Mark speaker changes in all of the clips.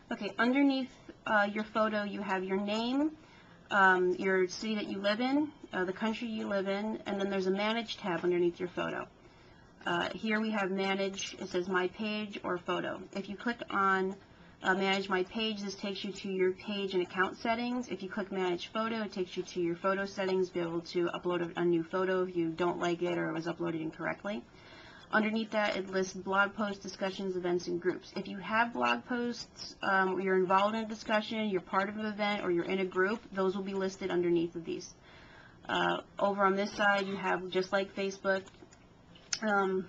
Speaker 1: Okay, underneath your photo you have your name, your city that you live in, the country you live in, and then there's a Manage tab underneath your photo. Here we have Manage, it says My Page or Photo. If you click on Manage My Page, this takes you to your page and account settings. If you click Manage Photo, it takes you to your photo settings, be able to upload a new photo if you don't like it or it was uploaded incorrectly. Underneath that, it lists blog posts, discussions, events, and groups. If you have blog posts, you're involved in a discussion, you're part of an event, or you're in a group, those will be listed underneath of these. Over on this side, you have, just like Facebook, the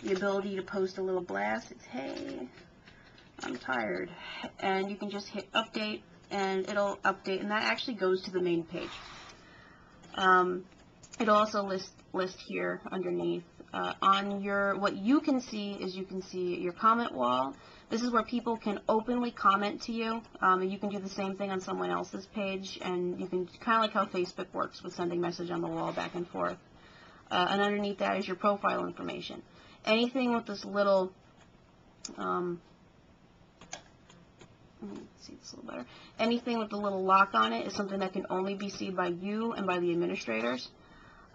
Speaker 1: ability to post a little blast. It's, hey, I'm tired. And you can just hit update, and it'll update, and that actually goes to the main page. It'll also list here underneath. On what you can see is you can see your comment wall. This is where people can openly comment to you, and you can do the same thing on someone else's page, and you can, kind of like how Facebook works with sending message on the wall back and forth. And underneath that is your profile information. Anything with this little, let me see this a little better. Anything with the little lock on it is something that can only be seen by you and by the administrators.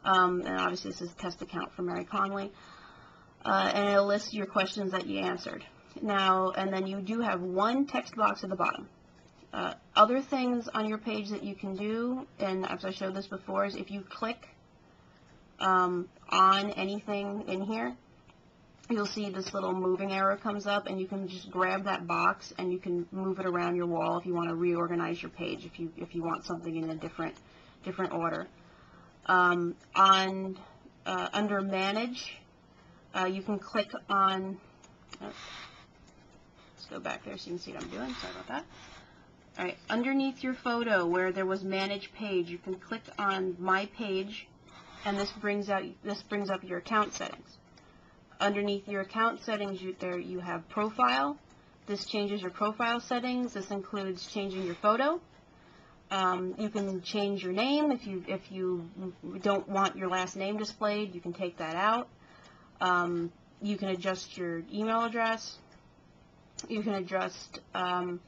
Speaker 1: And obviously this is a test account for Mary Conley. And it'll list your questions that you answered. Now, and then you do have one text box at the bottom. Other things on your page that you can do, and as I showed this before, is if you click on anything in here, you'll see this little moving arrow comes up, and you can just grab that box and you can move it around your wall if you want to reorganize your page, if you want something in a different order. Under Manage, you can click on, let's go back there so you can see what I'm doing, sorry about that. Alright, underneath your photo where there was Manage Page, you can click on My Page, and this brings up your account settings. Underneath your account settings, you have Profile. This changes your profile settings. This includes changing your photo. You can change your name if you don't want your last name displayed. You can take that out. You can adjust your email address. You can adjust, and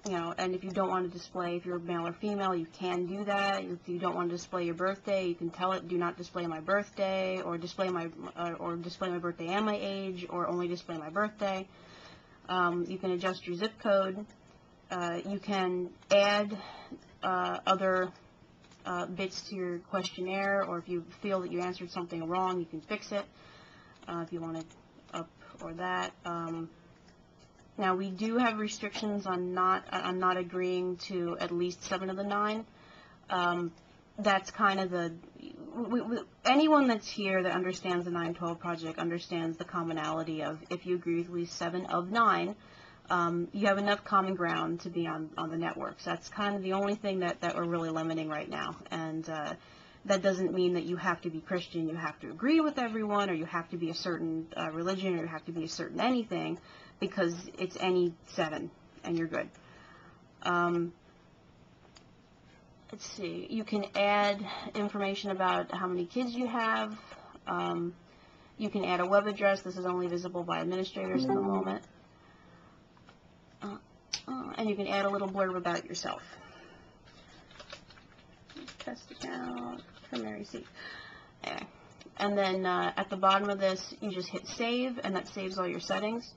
Speaker 1: if you don't want to display, if you're male or female, you can do that. If you don't want to display your birthday, you can tell it, do not display my birthday, or display my birthday and my age, or only display my birthday. You can adjust your zip code. You can add other bits to your questionnaire, or if you feel that you answered something wrong, you can fix it if you want it up or that. Now we do have restrictions on not agreeing to at least 7 of the 9. That's kind of anyone that's here that understands the 912 project understands the commonality of if you agree with at least 7 of 9. You have enough common ground to be on the networks. That's kind of the only thing that we're really limiting right now. And that doesn't mean that you have to be Christian, you have to agree with everyone, or you have to be a certain religion, or you have to be a certain anything, because it's any 7, and you're good. Let's see. You can add information about how many kids you have. You can add a web address. This is only visible by administrators at the moment. And you can add a little blurb about yourself. Test account for Mary C. Okay. And then at the bottom of this, you just hit save, and that saves all your settings.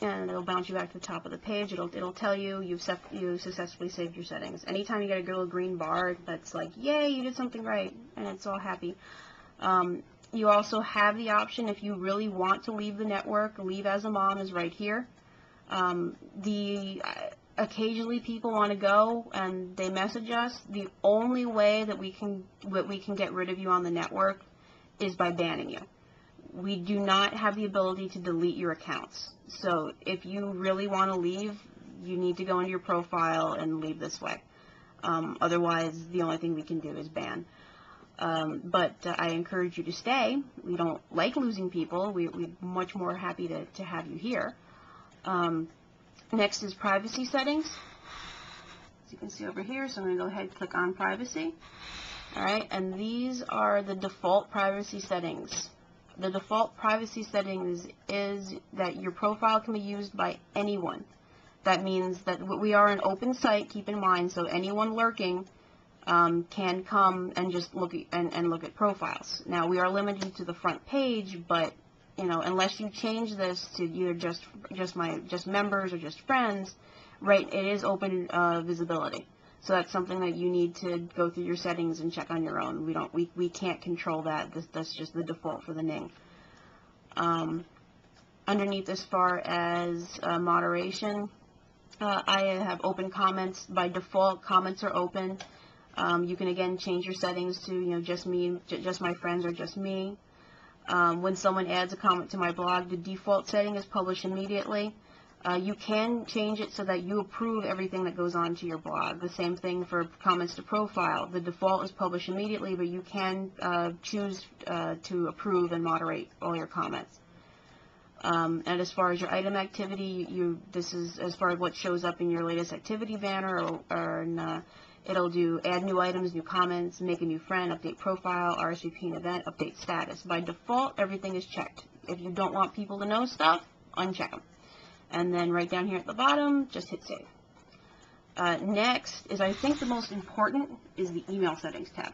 Speaker 1: And it'll bounce you back to the top of the page. It'll tell you you successfully saved your settings. Anytime you get a little green bar that's like, yay, you did something right, and it's all happy. You also have the option, if you really want to leave the network, leave as a mom is right here. Occasionally people want to go and they message us. The only way that we can get rid of you on the network is by banning you. We do not have the ability to delete your accounts. So if you really want to leave, you need to go into your profile and leave this way. Otherwise, the only thing we can do is ban. But I encourage you to stay. We don't like losing people. We're much more happy to have you here. Next is privacy settings. As you can see over here, so I'm going to go ahead and click on privacy. Alright, and these are the default privacy settings The default privacy settings is that your profile can be used by anyone. That means that we are an open site, keep in mind, so anyone lurking can come and just look at profiles. Now, we are limited to the front page, but unless you change this to either just members or just friends, right? It is open visibility. So that's something that you need to go through your settings and check on your own. We can't control that. That's just the default for the Ning. Underneath, as far as moderation, I have open comments. By default, comments are open. You can again change your settings to just me, just my friends, or just me. When someone adds a comment to my blog, the default setting is publish immediately. You can change it so that you approve everything that goes on to your blog. The same thing for comments to profile. The default is publish immediately, but you can choose to approve and moderate all your comments. And as far as your item activity, this is as far as what shows up in your latest activity banner, it'll do add new items, new comments, make a new friend, update profile, RSVP an event, update status. By default, everything is checked. If you don't want people to know stuff, uncheck them. And then right down here at the bottom, just hit save. Next is, I think the most important, is the email settings tab.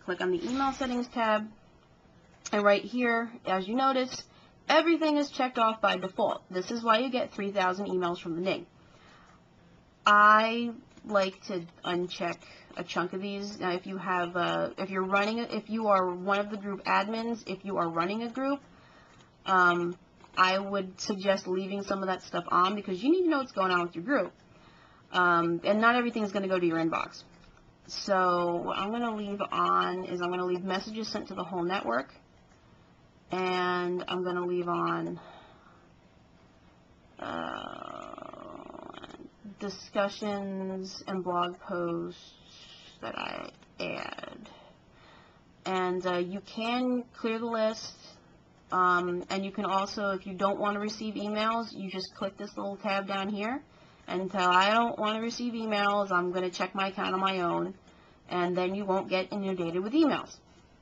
Speaker 1: Click on the email settings tab, and right here, as you notice, everything is checked off by default. This is why you get 3,000 emails from the Ning. I like to uncheck a chunk of these. Now, if you are one of the group admins, if you are running a group, I would suggest leaving some of that stuff on, because you need to know what's going on with your group. And not everything is going to go to your inbox. So what I'm going to leave on is I'm going to leave messages sent to the whole network. And I'm going to leave on discussions and blog posts that I add. And you can clear the list. And you can also, if you don't want to receive emails, you just click this little tab down here and tell, I don't want to receive emails, I'm going to check my account on my own, and then you won't get inundated with emails.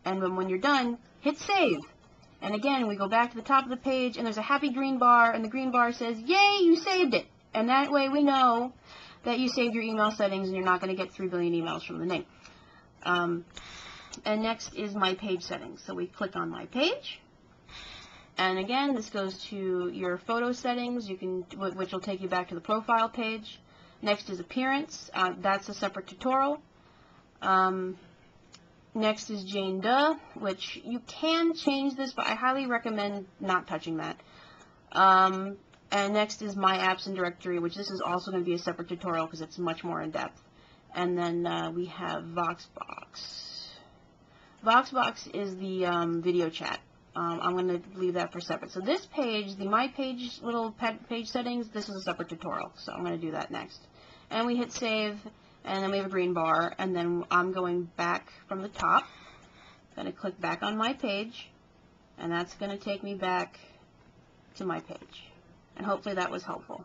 Speaker 1: And then when you're done, hit save. And again, we go back to the top of the page, and there's a happy green bar, and the green bar says, yay, you saved it. And that way we know that you saved your email settings and you're not going to get 3 billion emails from the Ning. And next is my page settings. So we click on my page. And again, this goes to your photo settings, which will take you back to the profile page. Next is appearance. That's a separate tutorial. Next is Jane Doe, which you can change this, but I highly recommend not touching that. And next is My Apps and Directory, which this is also going to be a separate tutorial because it's much more in depth. And then we have Voxbox. Voxbox is the video chat. I'm going to leave that for separate. So this page, the My Page little page settings, this is a separate tutorial. So I'm going to do that next. And we hit save, and then we have a green bar, and then I'm going back from the top. I'm going to click back on my page, and that's going to take me back to my page. And hopefully that was helpful.